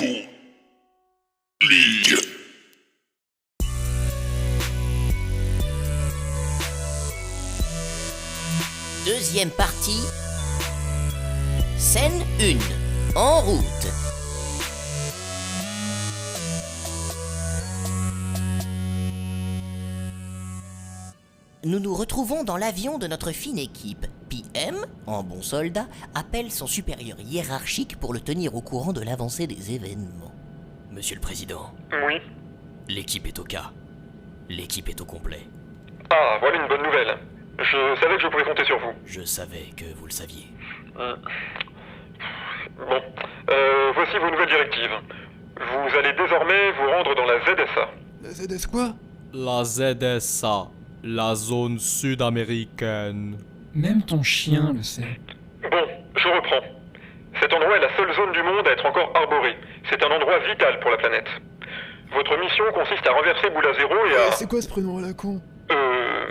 Psycho League. Deuxième partie. Scène 1. En route. Nous nous retrouvons dans l'avion de notre fine équipe. PM, en bon soldat, appelle son supérieur hiérarchique pour le tenir au courant de l'avancée des événements. Monsieur le Président, Oui. l'équipe est au cas. L'équipe est au complet. Ah, voilà une bonne nouvelle. Je savais que je pourrais compter sur vous. Je savais que vous le saviez. Bon, voici vos nouvelles directives. Vous allez désormais vous rendre dans la ZSA. La ZS quoi? La ZSA, la zone sud-américaine. Même ton chien le sait. Bon, je reprends. Cet endroit est la seule zone du monde à être encore arborée. C'est un endroit vital pour la planète. Votre mission consiste à renverser Boula Zéro et à... C'est quoi ce prénom à la con?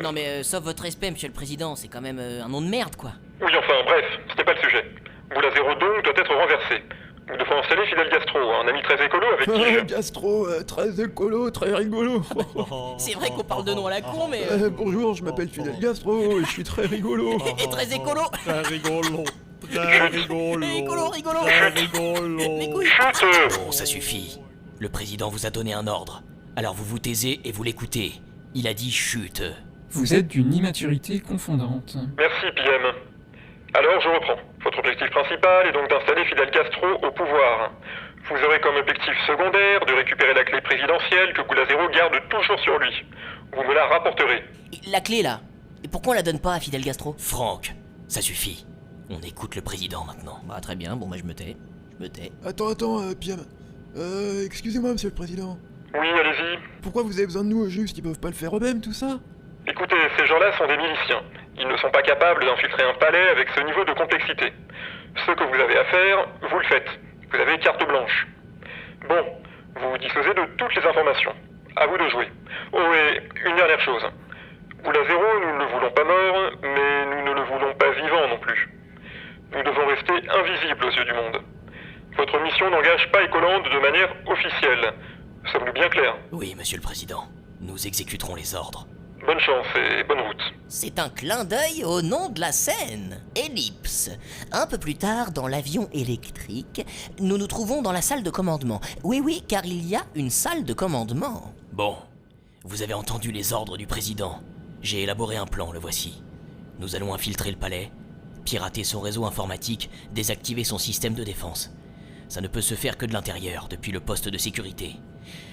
Non mais sauf votre respect, monsieur le président, c'est quand même un nom de merde, quoi. Oui, enfin, bref, ce n'est pas le sujet. Boula Zéro donc doit être renversé. Nous devons installer Fidel Gastro, un ami très écolo avec qui je... Gastro, très écolo, très rigolo. C'est vrai qu'on parle de nom à la con, mais... Bonjour, je m'appelle Fidel Gastro et je suis très rigolo. Et très écolo. Très rigolo. Très rigolo. Rigolo. Très rigolo. Mes couilles. Bon, ça suffit. Le Président vous a donné un ordre. Alors vous vous taisez et vous l'écoutez. Il a dit chute. Vous êtes d'une immaturité confondante. Merci, PM. Alors, je reprends. Votre objectif principal est donc d'installer Fidel Castro au pouvoir. Vous aurez comme objectif secondaire de récupérer la clé présidentielle que Boula Zéro garde toujours sur lui. Vous me la rapporterez. La clé, là. Et pourquoi on la donne pas à Fidel Castro? Franck, ça suffit. On écoute le Président maintenant. Bah très bien, bon bah je me tais. Attends, PM. Excusez-moi, monsieur le président. Oui, allez-y. Pourquoi vous avez besoin de nous au juste? Ils peuvent pas le faire eux-mêmes, tout ça? Écoutez, ces gens-là sont des miliciens. Ils ne sont pas capables d'infiltrer un palais avec ce niveau de complexité. Ce que vous avez à faire, vous le faites. Vous avez carte blanche. Bon, vous disposez de toutes les informations. À vous de jouer. Oh, et une dernière chose. Boula Zéro, nous ne le voulons pas mort, mais nous ne le voulons pas vivant non plus. Nous devons rester invisibles aux yeux du monde. Votre mission n'engage pas Ecoland de manière officielle. Sommes-nous bien clairs? Oui, Monsieur le Président. Nous exécuterons les ordres. Bonne chance et bonne route. C'est un clin d'œil au nom de la scène. Ellipse. Un peu plus tard, dans l'avion électrique, nous nous trouvons dans la salle de commandement. Oui, car il y a une salle de commandement. Bon, vous avez entendu les ordres du Président. J'ai élaboré un plan, le voici. Nous allons infiltrer le palais, pirater son réseau informatique, désactiver son système de défense. Ça ne peut se faire que de l'intérieur, depuis le poste de sécurité.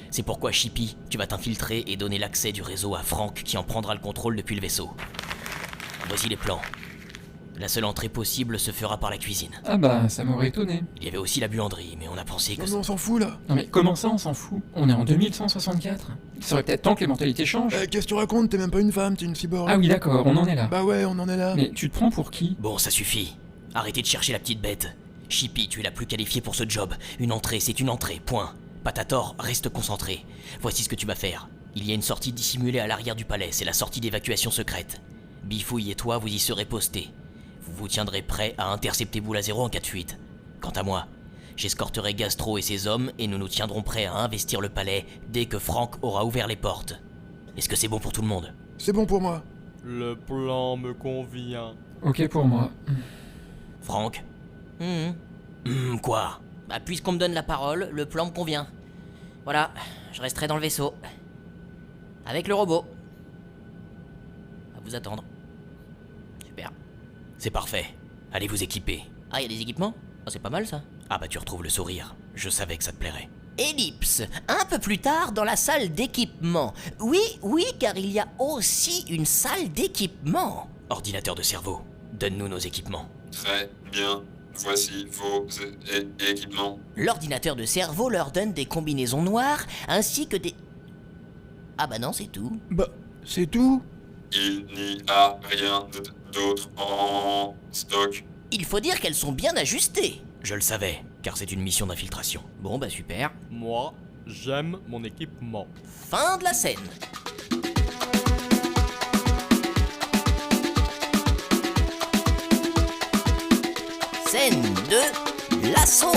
C'est pourquoi, Chippy, tu vas t'infiltrer et donner l'accès du réseau à Franck qui en prendra le contrôle depuis le vaisseau. Voici les plans. La seule entrée possible se fera par la cuisine. Ah bah, ça m'aurait étonné. Il y avait aussi la buanderie, mais on a pensé que... Non, mais on s'en fout, là. Non mais comment ça, on s'en fout? On est en 2164. Il serait peut-être temps que les mentalités changent. Qu'est-ce que tu racontes? T'es même pas une femme, t'es une cyborg. Ah oui, d'accord, on en est là. Bah ouais, on en est là. Mais tu te prends pour qui? Bon, ça suffit. Arrêtez de chercher la petite bête. Chippy, tu es la plus qualifiée pour ce job. Une entrée, c'est une entrée, point. Patator, reste concentré. Voici ce que tu vas faire. Il y a une sortie dissimulée à l'arrière du palais, c'est la sortie d'évacuation secrète. Bifouille et toi, vous y serez postés. Vous vous tiendrez prêts à intercepter Boula Zéro en cas de fuite. Quant à moi, j'escorterai Gastro et ses hommes et nous nous tiendrons prêts à investir le palais dès que Franck aura ouvert les portes. Est-ce que c'est bon pour tout le monde? C'est bon pour moi. Le plan me convient. Ok pour moi. Franck? Quoi? Bah puisqu'on me donne la parole, le plan me convient. Voilà, je resterai dans le vaisseau. Avec le robot. À vous attendre. Super. C'est parfait. Allez vous équiper. Ah, il y a des équipements? Ah, c'est pas mal ça. Ah bah tu retrouves le sourire. Je savais que ça te plairait. Ellipse, un peu plus tard dans la salle d'équipement. Oui, car il y a aussi une salle d'équipement. Ordinateur de cerveau, donne-nous nos équipements. Très bien. Voici vos équipements. L'ordinateur de cerveau leur donne des combinaisons noires ainsi que des... Ah bah non, c'est tout. Bah, c'est tout? Il n'y a rien d'autre en stock. Il faut dire qu'elles sont bien ajustées. Je le savais, car c'est une mission d'infiltration. Bon bah super. Moi, j'aime mon équipement. Fin de la scène. Scène 2, l'assaut.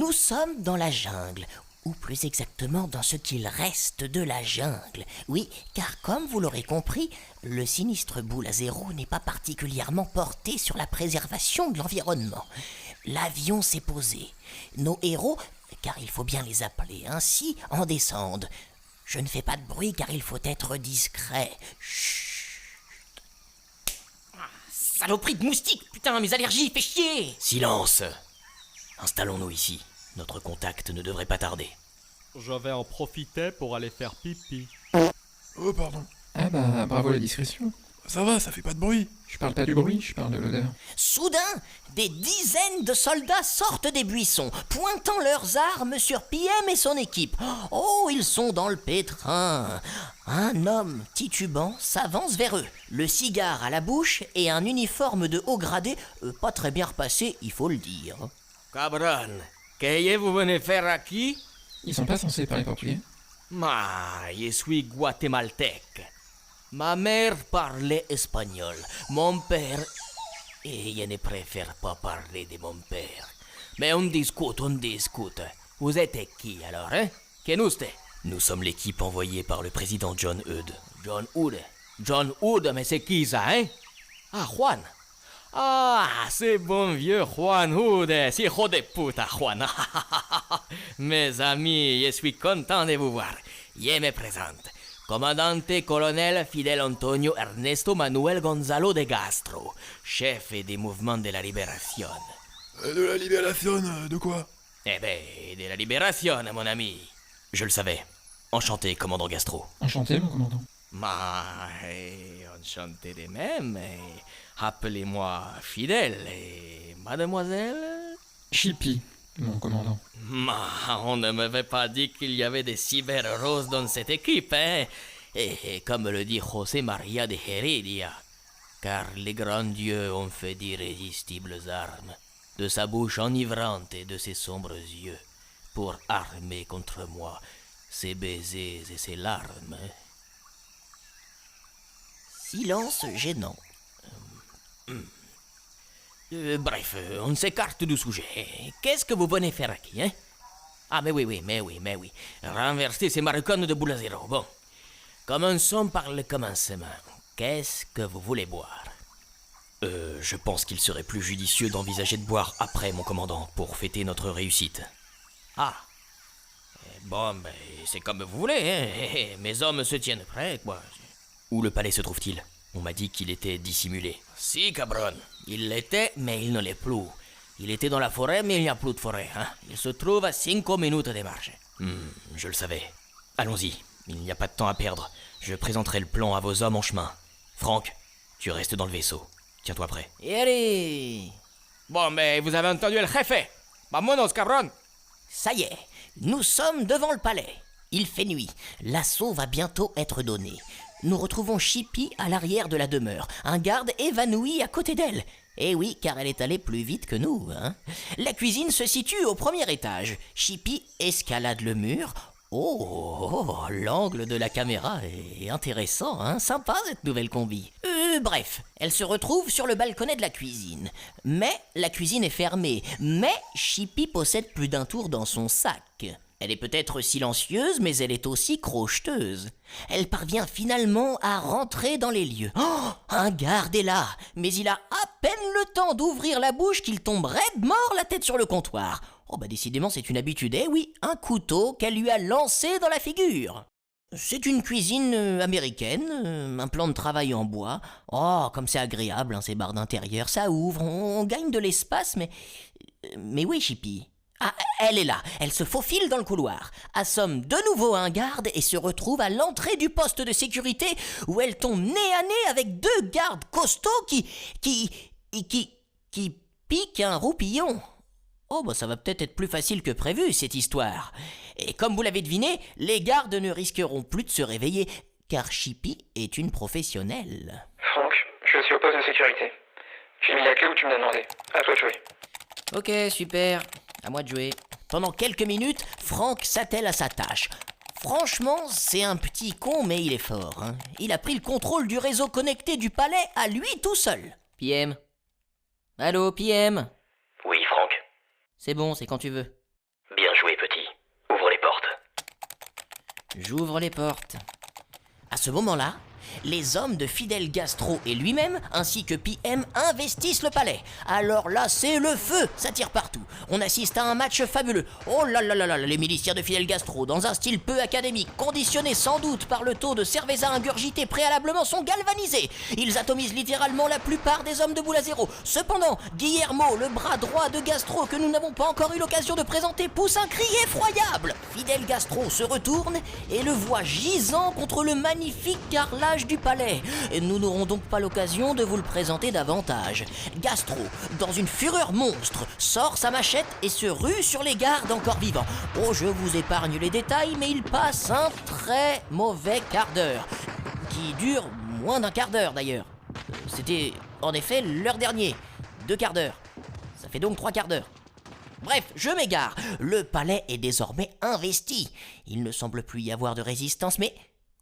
Nous sommes dans la jungle, ou plus exactement dans ce qu'il reste de la jungle. Oui, car comme vous l'aurez compris, le sinistre boule à zéro n'est pas particulièrement porté sur la préservation de l'environnement. L'avion s'est posé. Nos héros, car il faut bien les appeler ainsi, en descendent. Je ne fais pas de bruit car il faut être discret. Chut. Saloperie de moustique, putain, mes allergies, fait chier! Silence! Installons-nous ici. Notre contact ne devrait pas tarder. Je vais en profiter pour aller faire pipi. Oh, pardon. Ah bah, bravo la discrétion. Ça va, ça fait pas de bruit. Je parle pas du bruit, je parle de l'odeur. Soudain, des dizaines de soldats sortent des buissons, pointant leurs armes sur PM et son équipe. Oh, ils sont dans le pétrin. Un homme titubant s'avance vers eux, le cigare à la bouche et un uniforme de haut gradé, pas très bien repassé, il faut le dire. Cabron, qu'est-ce que vous venez faire aquí? Ils sont pas censés parler portugais. Ma, je suis guatémaltèque. Ma mère parlait espagnol. Mon père... Et je ne préfère pas parler de mon père. Mais on discute, on discute. Vous êtes qui alors, hein? Qu'est-ce que c'est? Nous sommes l'équipe envoyée par le président John Hood. John Hood? John Hood, mais c'est qui ça, hein? Ah, Juan. Ah, c'est bon vieux Juan Hood, c'est hijo de puta, Juan. Mes amis, je suis content de vous voir. Je me présente. Comandante colonel Fidel Antonio Ernesto Manuel Gonzalo de Castro, chef des mouvements de la libération. De la libération, de quoi? Eh ben, de la libération, mon ami. Je le savais. Enchanté, commandant Gastro. Enchanté, mon commandant. Enchanté de même. Appelez-moi Fidel et mademoiselle... Chippy, mon commandant. On ne m'avait pas dit qu'il y avait des cyber-roses dans cette équipe, hein? Et comme le dit José María de Heredia, car les grands dieux ont fait d'irrésistibles armes, de sa bouche enivrante et de ses sombres yeux, pour armer contre moi ses baisers et ses larmes. Silence gênant. Bref, on s'écarte du sujet. Qu'est-ce que vous venez faire aquí, hein? Ah, mais oui. Renverser ces maricones de boule à zéro. Bon. Commençons par le commencement. Qu'est-ce que vous voulez boire? Je pense qu'il serait plus judicieux d'envisager de boire après, mon commandant, pour fêter notre réussite. Ah. Bon, ben, c'est comme vous voulez, hein. Mes hommes se tiennent prêts, quoi. Où le palais se trouve-t-il? On m'a dit qu'il était dissimulé. Si, cabron. Il l'était, mais il ne l'est plus. Il était dans la forêt, mais il n'y a plus de forêt. Hein. Il se trouve à 5 minutes de marche. Je le savais. Allons-y. Il n'y a pas de temps à perdre. Je présenterai le plan à vos hommes en chemin. Franck, tu restes dans le vaisseau. Tiens-toi prêt. Et allez! Bon, mais vous avez entendu le jefe. Vamonos, cabron. Ça y est, nous sommes devant le palais. Il fait nuit. L'assaut va bientôt être donné. Nous retrouvons Chippy à l'arrière de la demeure, un garde évanoui à côté d'elle. Eh oui, car elle est allée plus vite que nous, hein. La cuisine se situe au premier étage. Chippy escalade le mur. Oh, l'angle de la caméra est intéressant, hein. Sympa cette nouvelle combi. Bref, elle se retrouve sur le balconnet de la cuisine. Mais la cuisine est fermée. Mais Chippy possède plus d'un tour dans son sac. Elle est peut-être silencieuse, mais elle est aussi crocheteuse. Elle parvient finalement à rentrer dans les lieux. Oh, un garde est là, mais il a à peine le temps d'ouvrir la bouche qu'il tombe raide mort la tête sur le comptoir. Oh bah décidément c'est une habitude, eh oui, un couteau qu'elle lui a lancé dans la figure. C'est une cuisine américaine, un plan de travail en bois. Oh, comme c'est agréable, hein, ces barres d'intérieur, ça ouvre, on gagne de l'espace, mais oui, Chippy. Ah, elle est là, elle se faufile dans le couloir, assomme de nouveau un garde et se retrouve à l'entrée du poste de sécurité où elle tombe nez à nez avec 2 gardes costauds qui piquent un roupillon. Oh, bah ça va peut-être être plus facile que prévu, cette histoire. Et comme vous l'avez deviné, les gardes ne risqueront plus de se réveiller, car Chippy est une professionnelle. Franck, je suis au poste de sécurité. J'ai mis la clé où tu me l'as demandé. À toi de jouer. Ok, super. À moi de jouer. Pendant quelques minutes, Franck s'attelle à sa tâche. Franchement, c'est un petit con, mais il est fort, hein. Il a pris le contrôle du réseau connecté du palais à lui tout seul. PM. Allô, PM. Oui, Franck. C'est bon, c'est quand tu veux. J'ouvre les portes. À ce moment-là, les hommes de Fidel Castro et lui-même, ainsi que PM, investissent le palais. Alors là, c'est le feu, ça tire partout. On assiste à un match fabuleux. Oh là là là là, les miliciens de Fidel Castro, dans un style peu académique, conditionnés sans doute par le taux de cerveza ingurgité préalablement, sont galvanisés. Ils atomisent littéralement la plupart des hommes de Boule à Zéro. Cependant, Guillermo, le bras droit de Castro, que nous n'avons pas encore eu l'occasion de présenter, pousse un cri effroyable. Fidel Castro se retourne et le voit gisant contre le magnifique carrelage du palais. Et nous n'aurons donc pas l'occasion de vous le présenter davantage. Castro, dans une fureur monstre, sort sa machette et se rue sur les gardes encore vivants. Oh, je vous épargne les détails, mais il passe un très mauvais quart d'heure, qui dure moins d'un quart d'heure d'ailleurs. C'était en effet l'heure dernier, 2 quarts d'heure. Ça fait donc 3 quarts d'heure. Bref, je m'égare. Le palais est désormais investi. Il ne semble plus y avoir de résistance, mais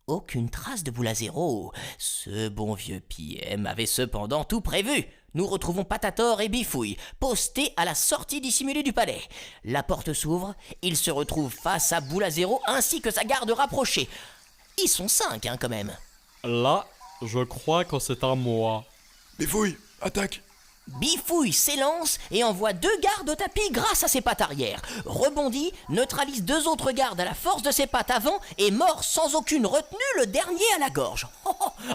aucune trace de Boule à Zéro. Ce bon vieux PM avait cependant tout prévu. Nous retrouvons Patator et Bifouille, postés à la sortie dissimulée du palais. La porte s'ouvre, ils se retrouvent face à Boule à Zéro ainsi que sa garde rapprochée. Ils sont 5, quand même. Là, je crois que c'est à moi. Bifouille, attaque. Bifouille s'élance et envoie 2 gardes au tapis grâce à ses pattes arrière. Rebondit, neutralise 2 autres gardes à la force de ses pattes avant et mord sans aucune retenue le dernier à la gorge.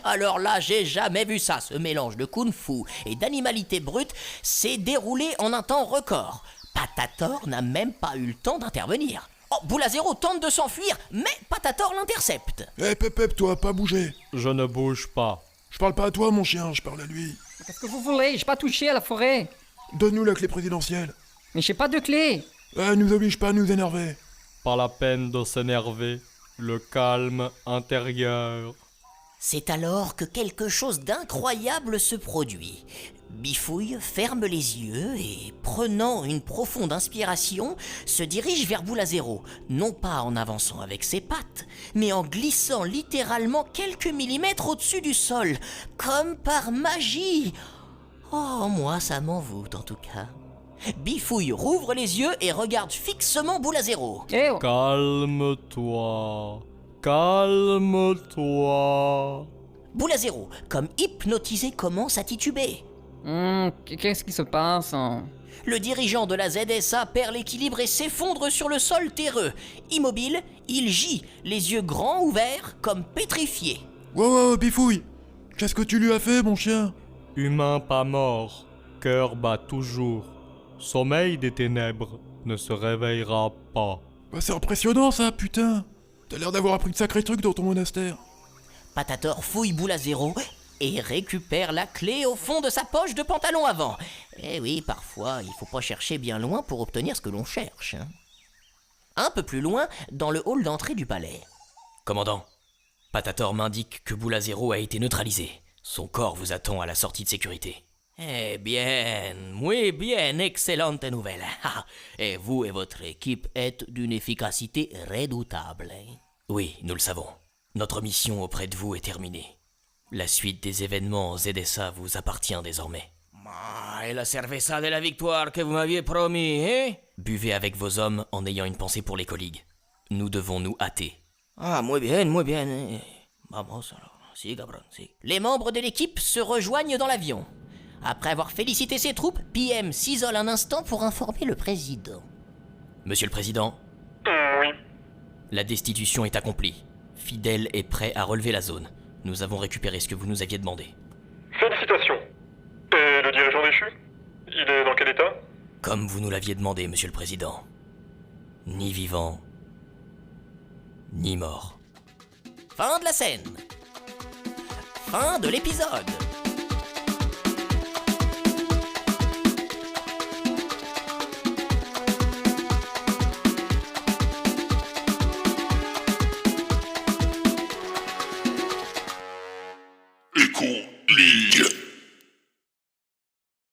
Alors là, j'ai jamais vu ça. Ce mélange de kung-fu et d'animalité brute s'est déroulé en un temps record. Patator n'a même pas eu le temps d'intervenir. Oh, Boule à Zéro tente de s'enfuir, mais Patator l'intercepte. Eh, Pep, toi, pas bouger. Je ne bouge pas. Je parle pas à toi, mon chien, je parle à lui. Qu'est-ce que vous voulez? J'ai pas touché à la forêt. Donne-nous la clé présidentielle. Mais j'ai pas de clé. Nous oblige pas à nous énerver. Pas la peine de s'énerver. Le calme intérieur. C'est alors que quelque chose d'incroyable se produit. Bifouille ferme les yeux et, prenant une profonde inspiration, se dirige vers Boule à Zéro, non pas en avançant avec ses pattes, mais en glissant littéralement quelques millimètres au-dessus du sol, comme par magie. Oh, moi ça m'envoûte en tout cas. Bifouille rouvre les yeux et regarde fixement Boule à Zéro. Eh oh. Calme-toi. Calme-toi. Boule à Zéro, comme hypnotisé, commence à tituber. Qu'est-ce qui se passe hein? Le dirigeant de la ZSA perd l'équilibre et s'effondre sur le sol terreux. Immobile, il gît, les yeux grands ouverts, comme pétrifié. Wow, Bifouille. Qu'est-ce que tu lui as fait, mon chien? Humain pas mort. Cœur bat toujours. Sommeil des ténèbres ne se réveillera pas. Bah, c'est impressionnant, ça, putain. T'as l'air d'avoir appris de sacrés trucs dans ton monastère. Patator fouille Boule à Zéro et récupère la clé au fond de sa poche de pantalon avant. Eh oui, parfois, il faut pas chercher bien loin pour obtenir ce que l'on cherche. Un peu plus loin, dans le hall d'entrée du palais. Commandant, Patator m'indique que Boule à Zéro a été neutralisé. Son corps vous attend à la sortie de sécurité. Eh bien, muy bien, excellente nouvelle. Et vous et votre équipe êtes d'une efficacité redoutable. Oui, nous le savons. Notre mission auprès de vous est terminée. La suite des événements en ZSA vous appartient désormais. Et la cerveza de la victoire que vous m'aviez promis, hein? Buvez avec vos hommes en ayant une pensée pour les collègues. Nous devons nous hâter. Ah, muy bien, muy bien. Vamos alors. Si, cabrón, si. Les membres de l'équipe se rejoignent dans l'avion. Après avoir félicité ses troupes, PM s'isole un instant pour informer le président. Monsieur le Président, Oui. la destitution est accomplie. Fidel est prêt à relever la zone. Nous avons récupéré ce que vous nous aviez demandé. Félicitations. Et le dirigeant déchu? Il est dans quel état? Comme vous nous l'aviez demandé, Monsieur le Président. Ni vivant, ni mort. Fin de la scène. Fin de l'épisode. Écho,